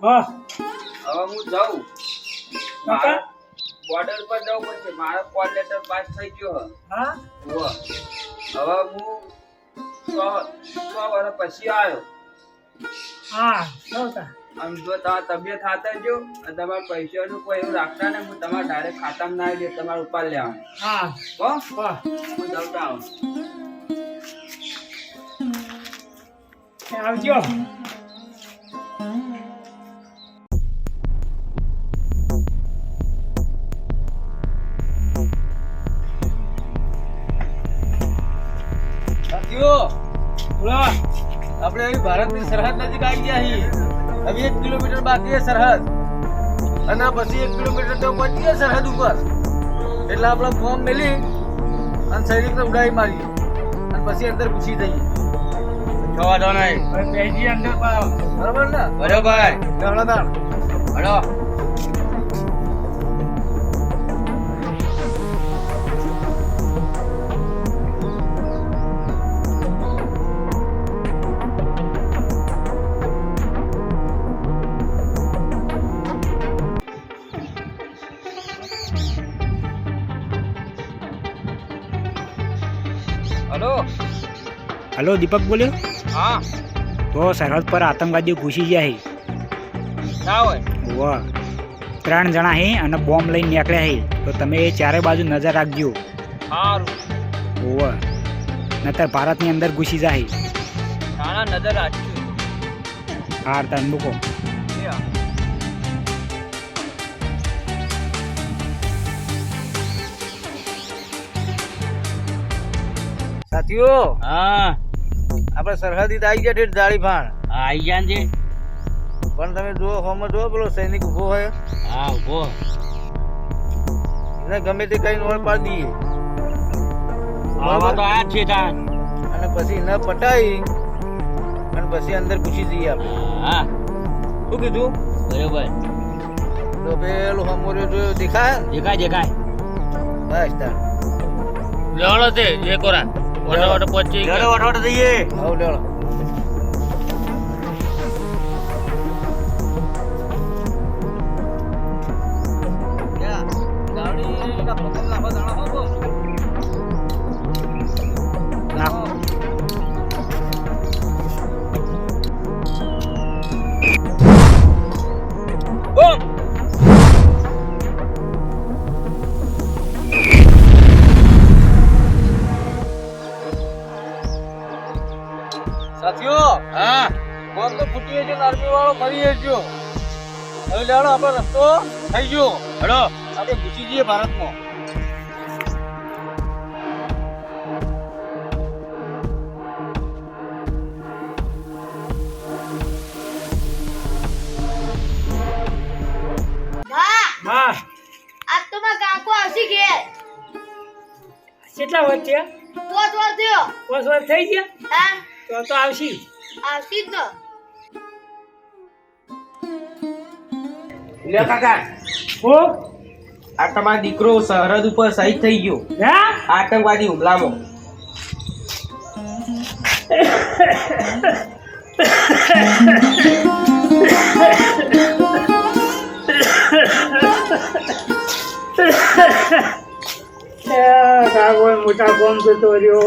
હા હવે હું જાઉં મારા બોર્ડર પર જવું પડશે. મારો કોલ લેટર પાસ થઈ ગયો હા હવે હું 100 વર્ષ પછી આવ્યો. હા નહોતા આમ જો તમારી તબિયત ખાતરજો અને તમારા પૈસાનું કોઈ એવું રાખતા ને હું તમારા ડાયરેક્ટ ખાતામાં ના આવી દે તમારે ઉપાડ લેવાનું. હા હો વાહ હું જવતા આવું. આવજો. સાથીઓ બોલો આપણે અહીં ભારતની સરહદ નજીક આવી ગયા છીએ. હવે 1 કિલોમીટર બાકી છે સરહદ અને પછી 1 કિલોમીટર તો પહોંચી ગયા સરહદ ઉપર. એટલે આપણે ફોર્મ મેલી અને સૈનિકને ઉડાવી મારીએ અને પછી અંદર ઘૂસી જઈએ. જવા દો નહીં. બેજી અંદર પાડો. બરાબર ને? બરોબર. ગણદાણ હલો હલો હલો દીપક બોલ્યો. હા તો સરહદ પર આતંકવાદીઓ ઘૂસી ગયા છે. ના હોય. વાહ 3 જણા છે અને બોમ્બ લઈને નીકળ્યા છે. તો તમે ચારે બાજુ નજર રાખજો. સારું વાહ નતર ભારતની અંદર ઘૂસી જાય. નાના નજર રાખજો. હાર તન મૂકો. સાથીઓ હા આપણે સરહદી તો આવી ગયા ઠેઠ જાળી ભાણ. આઈ ગયા છે. પણ તમે જુઓ હોમાં જુઓ પેલો સૈનિક ઉભો હોય હા ઉભો. એને ગમે તે કઈ નોળ પાડી દઈએ આવા તો આયા જ છે તાન. અને પછી ન પટાઈ અને પછી અંદર ઘૂસી જઈએ આપણે. હા શું કીધું? બરોબર. તો પેલું હમોરે જોયો દેખાય દેખાય દેખાય. બસ તાર લેવડો તે જે કોરા વટો પહોંચી લેવડો વટો જઈએ. હવ લેવડો. નાખો. સાથીઓ હા બોમ્બ તો ફૂટી ગયો, આર્મી વાળો મરી ગયો. હવે લેવડો આપણો રસ્તો થઈ ગયો. હડો આપણે ઘૂસી જઈએ ભારતમાં. હા આજ તો મારા કાકો આવશે ઘેર. કેટલા વર્ષ થયા? 5 વર્ષ થયો. 5 વર્ષ થઈ ગયા હા તો આવશી. આવશે જ ને. લે કાકા હો આ તમારો દીકરો સરહદ ઉપર શહીદ થઈ ગયો હા આતંકવાદી હુમલામાં. કાકો મોટા કોમ જતો રહ્યો.